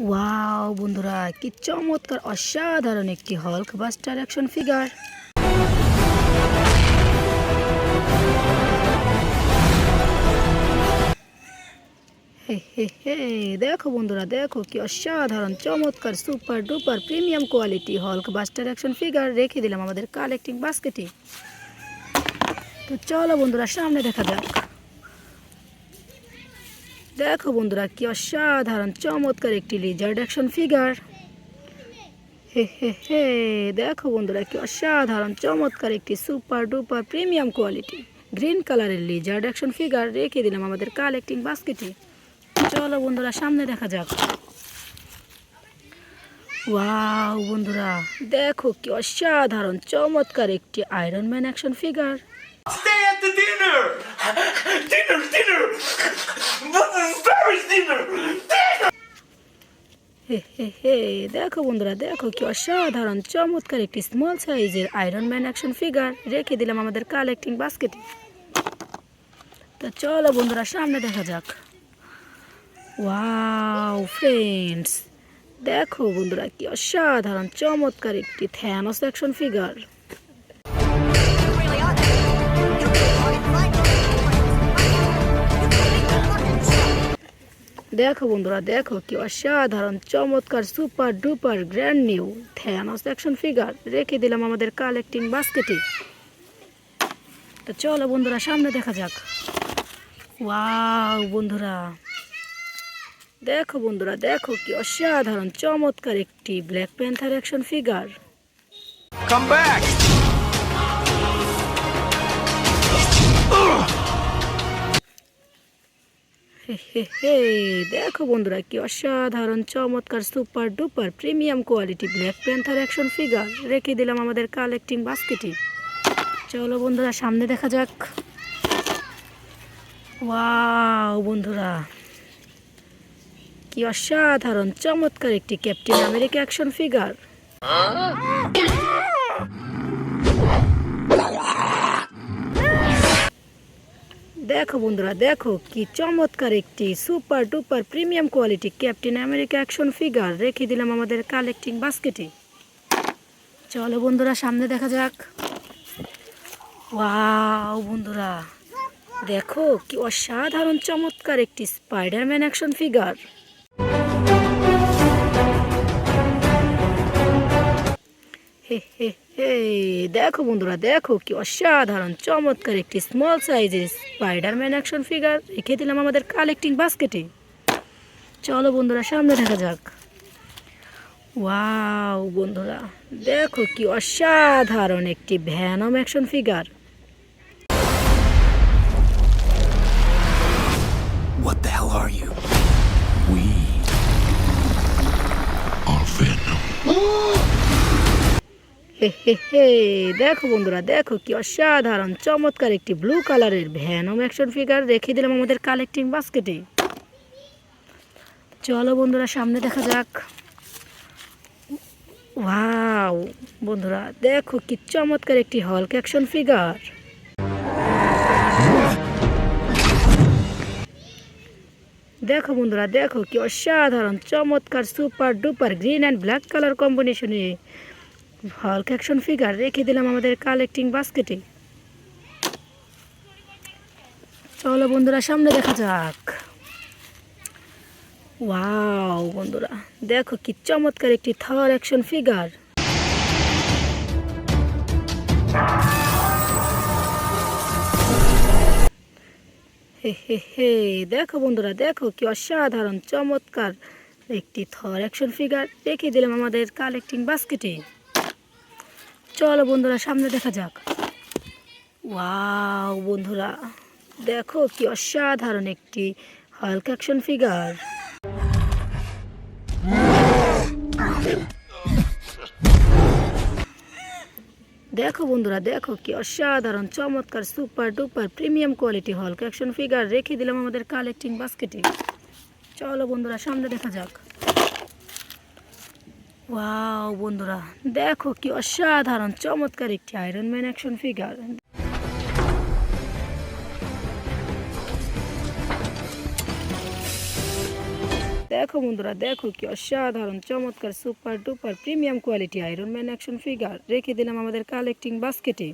Wow বন্ধুরা, কি চমৎকার অসাধারণ একটি হাল্ক বাস্টার অ্যাকশন ফিগার। হে দেখো বন্ধুরা, দেখো কি অসাধারণ চমৎকার super duper premium quality Hulk buster action figure রেখে দিলাম আমাদের কালেক্টিং বাস্কেটে। তো চলো বন্ধুরা, সামনে দেখা যাক। দেখো বন্ধুরা, কি অসাধারণ চমৎকার একটি লিজার্ড অ্যাকশন ফিগার। হে দেখো বন্ধুরা, কি অসাধারণ চমৎকার একটি super duper premium quality green কালারের লিজার্ড অ্যাকশন ফিগার রেখে দিলাম আমাদের কালেক্টিং বাস্কেটে। চলো বন্ধুরা, সামনে দেখা যাক। ওয়াও বন্ধুরা, দেখো কি অসাধারণ চমৎকার একটি iron man action figure. Stay at the dinner! Dinner! What is Paris dinner? হে দেখো বন্ধুরা, দেখো কি অসাধারণ চমৎকার একটি স্মল সাইজের আয়রন ম্যান অ্যাকশন ফিগার রেখে দিলাম আমাদের কালেক্টিং বাস্কেটে। তো চলো বন্ধুরা, সামনে দেখা যাক। ওয়াও ফ্রেন্ডস, দেখো বন্ধুরা, কি অসাধারণ চমৎকার একটি থ্যানোস অ্যাকশন ফিগার। দেখো বন্ধুরা, দেখো কি অসাধারণ চমৎকার super duper grand new Thanos action figure রেখে দিলাম আমাদের কালেক্টিং বাস্কেটে। তো চলো বন্ধুরা, সামনে দেখা যাক। ওয়াও বন্ধুরা, দেখো বন্ধুরা, দেখো কি অসাধারণ চমৎকার একটি black panther action figure. Come back! হে দেখো বন্ধুরা, কি অসাধারণ চমৎকার super duper premium quality black panther action figure রেখে দিলাম আমাদের কালেক্টিং বাস্কেটে। চলো বন্ধুরা, সামনে দেখা যাক। ওয়াও বন্ধুরা, কি অসাধারণ চমৎকার একটি ক্যাপ্টেন আমেরিকা অ্যাকশন ফিগার। দেখো বন্ধুরা, দেখো কি চমৎকার একটি super duper premium quality captain America action figure রেখে দিলাম আমাদের কালেক্টিং বাস্কেটে। চলো বন্ধুরা, সামনে দেখা যাক। ওয়াও বন্ধুরা, দেখো কি অসাধারণ চমৎকার একটি স্পাইডারম্যান অ্যাকশন ফিগার। হে দেখো বন্ধুরা, দেখো কি অসাধারণ চমৎকার একটি স্মল সাইজের স্পাইডারম্যান অ্যাকশন ফিগার রেখে দিলাম আমাদের কালেক্টিং বাস্কেটে। চলো বন্ধুরা, সামনে দেখা যাক। ওয়াও বন্ধুরা, দেখো কি অসাধারণ একটি Venom action figure. What the hell are you? We are Venom. হে দেখো বন্ধুরা, দেখো কি অসাধারণ চমৎকার একটি ব্লু কালারের ভ্যানম অ্যাকশন ফিগার রেখে দিলাম আমাদের কালেক্টিং বাস্কেটে। চলো বন্ধুরা, সামনে দেখা যাক। ওয়াও বন্ধুরা, দেখো কি চমৎকার একটি হাল্ক অ্যাকশন ফিগার। দেখো বন্ধুরা, দেখো কি অসাধারণ চমৎকার super duper green and black colour কম্বিনেশনে হাল্ক অ্যাকশন ফিগার রেখে দিলাম আমাদের কালেক্টিং বাস্কেটে। চলো বন্ধুরা, সামনে দেখা যাক। ওয়াও বন্ধুরা, দেখো কি চমৎকার একটি থর অ্যাকশন ফিগার। হে দেখো বন্ধুরা, দেখো কি অসাধারণ চমৎকার একটি থর অ্যাকশন ফিগার রেখে দিলাম আমাদের কালেক্টিং বাস্কেটে। চলো বন্ধুরা, সামনে দেখা যাক। ওয়াও বন্ধুরা, দেখো কি অসাধারণ একটি হাল্ক অ্যাকশন ফিগার। দেখো বন্ধুরা, দেখো কি অসাধারণ চমৎকার super duper premium quality Hulk action figure রেখে দিলাম আমাদের কালেক্টিং বাস্কেটে। চলো বন্ধুরা, সামনে দেখা যাক। ওয়াও বন্ধুরা, দেখো কি অসাধারণ চমৎকার একটি আয়রন ম্যান অ্যাকশন ফিগার। দেখো বন্ধুরা, দেখো কি অসাধারণ চমৎকার super duper premium quality iron man action figure রেখে দিলাম আমাদের কালেক্টিং বাস্কেটে।